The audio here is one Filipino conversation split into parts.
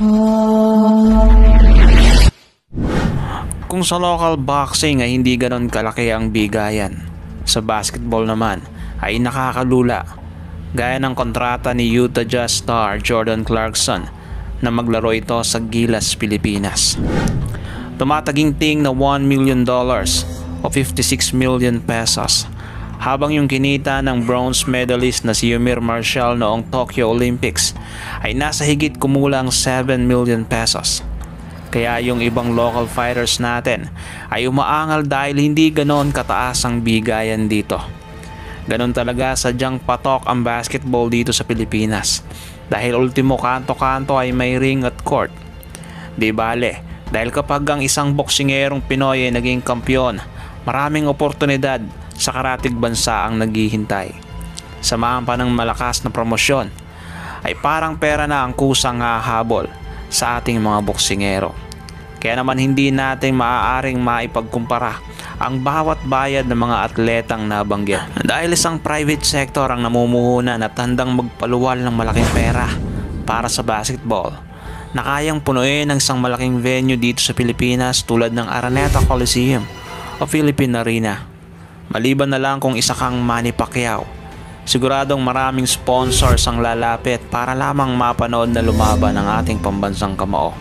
Kung sa local boxing ay hindi ganon kalaki ang bigayan, sa basketball naman ay nakakalula. Gaya ng kontrata ni Utah Jazz star Jordan Clarkson na maglaro ito sa Gilas, Pilipinas. Tumataginting na $1 million o 56 million pesos, habang yung kinita ng bronze medalist na si Yumir Marshall noong Tokyo Olympics ay nasa higit kumulang 7 million pesos. Kaya yung ibang local fighters natin ay umaangal dahil hindi ganon kataas ang bigayan dito. Ganon talaga sadyang patok ang basketball dito sa Pilipinas, dahil ultimo kanto-kanto ay may ring at court. Di bale, dahil kapag ang isang boksingerong Pinoy ay naging kampyon, maraming oportunidad sa karatig bansa ang naghihintay. Samahan pa ng malakas na promosyon, ay parang pera na ang kusang hahabol sa ating mga boksingero. Kaya naman hindi natin maaaring maipagkumpara ang bawat bayad ng mga atletang nabanggit, dahil isang private sector ang namumuhunan at handang magpaluwal ng malaking pera para sa basketball na kayang punuin ng isang malaking venue dito sa Pilipinas tulad ng Araneta Coliseum o Philippine Arena. Maliban na lang kung isa kang Manny Pacquiao, siguradong maraming sponsors ang lalapit para lamang mapanood na lumaban ang ating pambansang kamao.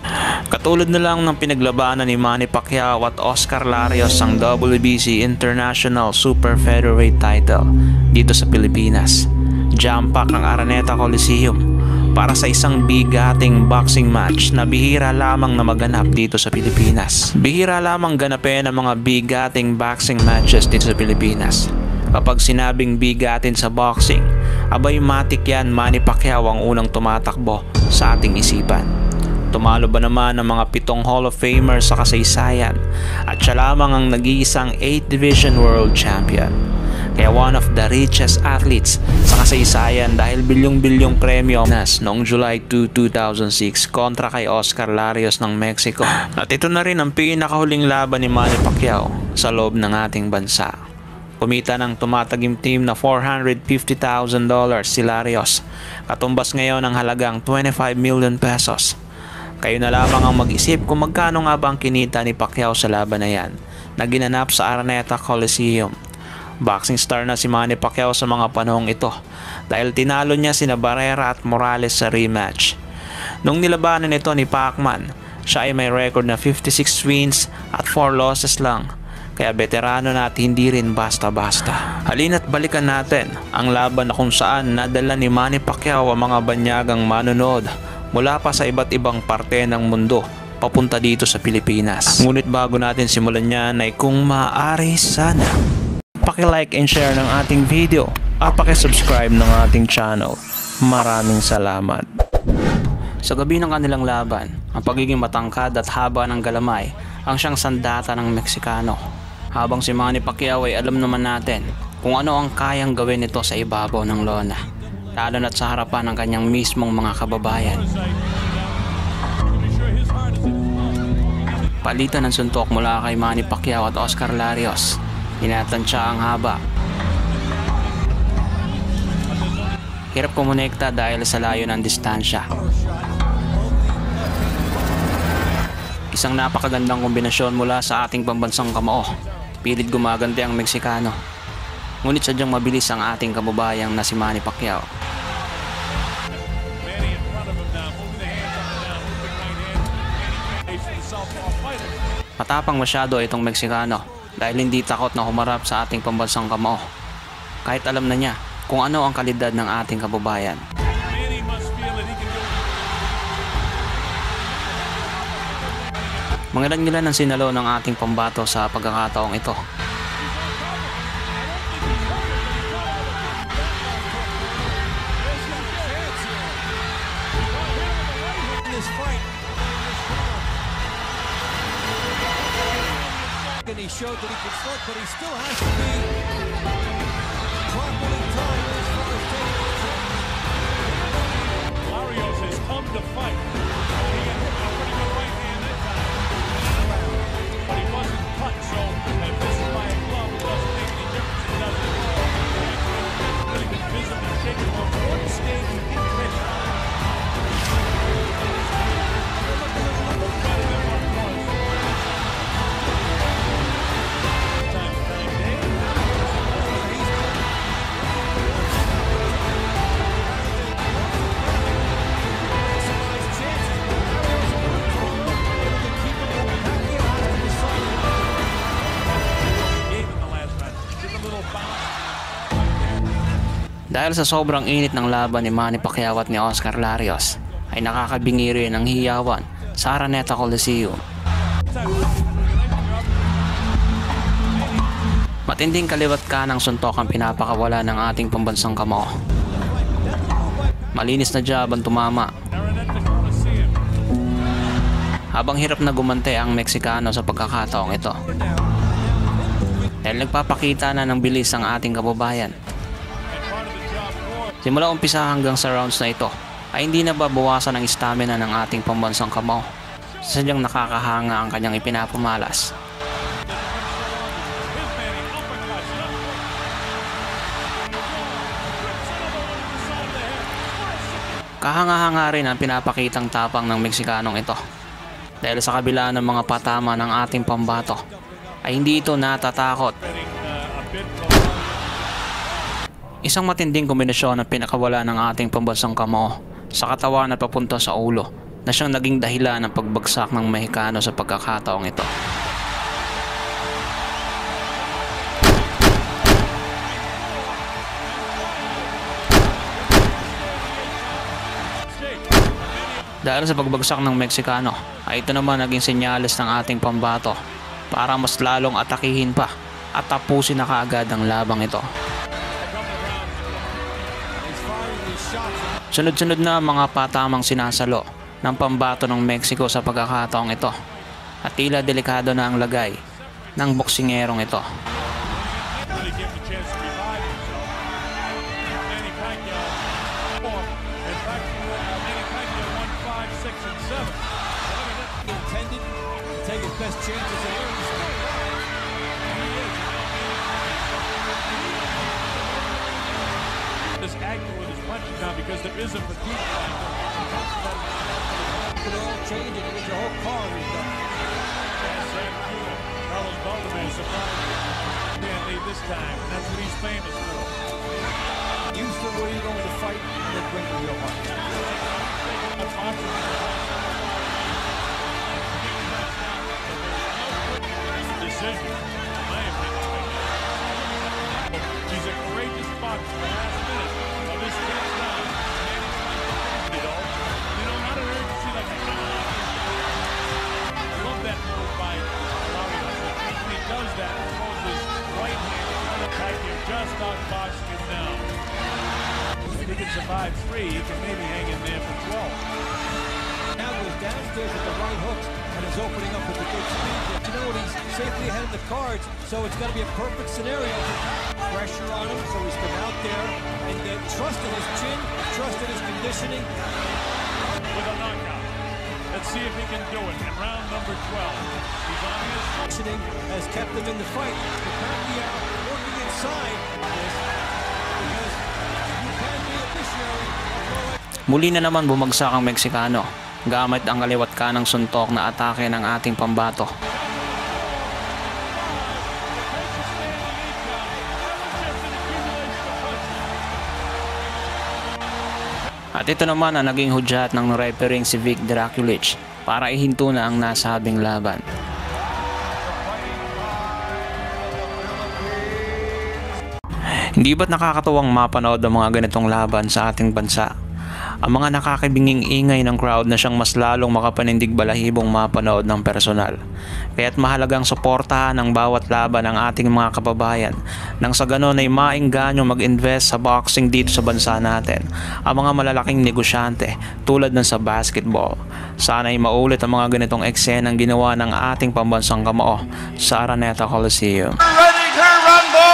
Katulad na lang ng pinaglabanan ni Manny Pacquiao at Oscar Larios ang WBC International Super Featherweight title dito sa Pilipinas. Jam-pack ang Araneta Coliseum para sa isang bigating boxing match na bihira lamang na maganap dito sa Pilipinas. Bihira lamang ganapin ang mga bigating boxing matches dito sa Pilipinas. Kapag sinabing bigatin sa boxing, abay matik yan, Manny Pacquiao ang unang tumatakbo sa ating isipan. Tumalo ba naman ang mga 7 Hall of Famers sa kasaysayan at siya lamang ang nag-iisang 8th Division World Champion. Kaya one of the richest athletes sa kasaysayan dahil bilyong-bilyong premyo noong July 2, 2006 kontra kay Oscar Larios ng Mexico. At ito na rin ang pinakahuling laban ni Manny Pacquiao sa loob ng ating bansa. Kumita ng tumatagim team na $450,000 si Larios, katumbas ngayon ang halagang 25 million pesos. Kayo na lamang ang mag-isip kung magkano nga ba ang kinita ni Pacquiao sa laban na yan na ginanap sa Araneta Coliseum. Boxing star na si Manny Pacquiao sa mga panahong ito dahil tinalo niya sina Barrera at Morales sa rematch. Nung nilabanan ito ni Pacman, siya ay may record na 56 wins at 4 losses lang. Kaya veterano na at hindi rin basta-basta. Halina't balikan natin ang laban na kung saan nadala ni Manny Pacquiao ang mga banyagang manonood mula pa sa iba't ibang parte ng mundo papunta dito sa Pilipinas. Ngunit bago natin simulan yan ay kung maaari sana paki-like and share ng ating video at paki-subscribe ng ating channel. Maraming salamat. Sa gabi ng kanilang laban, ang pagiging matangkad at haba ng galamay ang siyang sandata ng Meksikano. Habang si Manny Pacquiao ay alam naman natin kung ano ang kayang gawin nito sa ibabaw ng lona, lalo na't sa harapan ng kanyang mismong mga kababayan. Palitan ng suntok mula kay Manny Pacquiao at Oscar Larios. Tinatansya ang haba. Hirap kumonekta dahil sa layo ng distansya. Isang napakagandang kombinasyon mula sa ating pambansang kamao. Pilit gumaganti ang Meksikano. Ngunit sadyang mabilis ang ating kababayang na si Manny Pacquiao. Matapang masyado itong Meksikano dahil hindi takot na humarap sa ating pambansang kamao. Kahit alam na niya kung ano ang kalidad ng ating kababayan. Mangilan-ngilan ang sinalo ng ating pambato sa pagkakataong ito. He showed that he could slip, but he still has to be properly timed as far as taking it. Larios has come to fight. He hit a pretty good right hand that time. But he wasn't cut, so if this is by a glove, it doesn't make any difference. It doesn't. But he was visibly shaking on one stage in pitch. Dahil sa sobrang init ng laban ni Manny Pacquiao at ni Oscar Larios, ay nakakabingi rin ang hiyawan sa Araneta Coliseum. Matinding kaliwat kanang suntok ang pinapakawala ng ating pambansang kamao. Malinis na jab ang tumama. Habang hirap na gumante ang Meksikano sa pagkakataong ito. Dahil nagpapakita na ng bilis ang ating kababayan. Simula umpisa hanggang sa rounds na ito ay hindi na babawasan ang stamina ng ating pambansang kamao. Sadyang nakakahanga ang kanyang ipinapamalas. Kahanga-hanga rin ang pinapakitang tapang ng Meksikanong ito. Dahil sa kabila ng mga patama ng ating pambato, ay hindi ito natatakot. Isang matinding kombinasyon ng pinakawala ng ating pambansang kamao sa katawan at papunta sa ulo na siyang naging dahilan ng pagbagsak ng Mexicano sa pagkakataong ito. Dahil sa pagbagsak ng Meksikano, ay ito naman naging senyales ng ating pambato para mas lalong atakihin pa at tapusin na kaagad ang labang ito. Sunod-sunod na mga patamang sinasalo ng pambato ng Mexico sa pagkakataong ito at tila delikado na ang lagay ng boksingerong ito. Take his best chances here. This angle with his punches now because there is a fatigue factor. It all change and you get your whole car redone. Carlos Baldomir surprised. Can't leave this time. That's what he's famous for. Houston, where are you going to fight? And then bring it real hard. Decision, in my opinion. He's a courageous boxer. The last minute of this takes down. You know, not an urgency like that. I love that move by Larios. When he does that, he throws his right hand on the back here, just outboxing him now. If he can survive 3, he can maybe hang in there for 12. Now goes downstairs with the right hooks and is opening up with the good speed. You know what? He's safely ahead of the cards, so it's got to be a perfect scenario. Pressure on him, so he's come out there and trusted his chin, trusted his conditioning. With a knockout. Let's see if he can do it in round number 12. He's on his Conditioning has kept him in the fight. But Pacquiao working inside this because you can be a missionary. Muli na naman bumagsak ang Meksikano gamit ang kaliwat kanang suntok na atake ng ating pambato. At ito naman ang naging hudyat ng refereeing si Vic Draculich para ihinto na ang nasabing laban. Hindi ba't nakakatuwang mapanood ang mga ganitong laban sa ating bansa? Ang mga nakakibinging ingay ng crowd na siyang mas lalong makapanindig balahibong mapanood ng personal. Kaya't mahalagang suportahan ang bawat laban ng ating mga kababayan nang sa ganon ay maengganyo mag-invest sa boxing dito sa bansa natin ang mga malalaking negosyante tulad ng sa basketball. Sana ay maulit ang mga ganitong eksenang ginawa ng ating pambansang kamao sa Araneta Coliseum. Ready to rumble!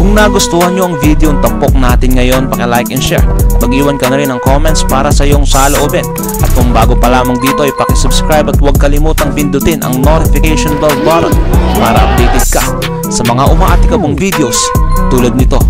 Kung nagustuhan nyo ang video ng tampok natin ngayon, paki-like and share. Mag-iwan ka na rin ng comments para sa iyong saloobin. At kung bago pa lamang dito ay paki-subscribe at huwag kalimutang pindutin ang notification bell button para updated ka sa mga umaatikabong videos tulad nito.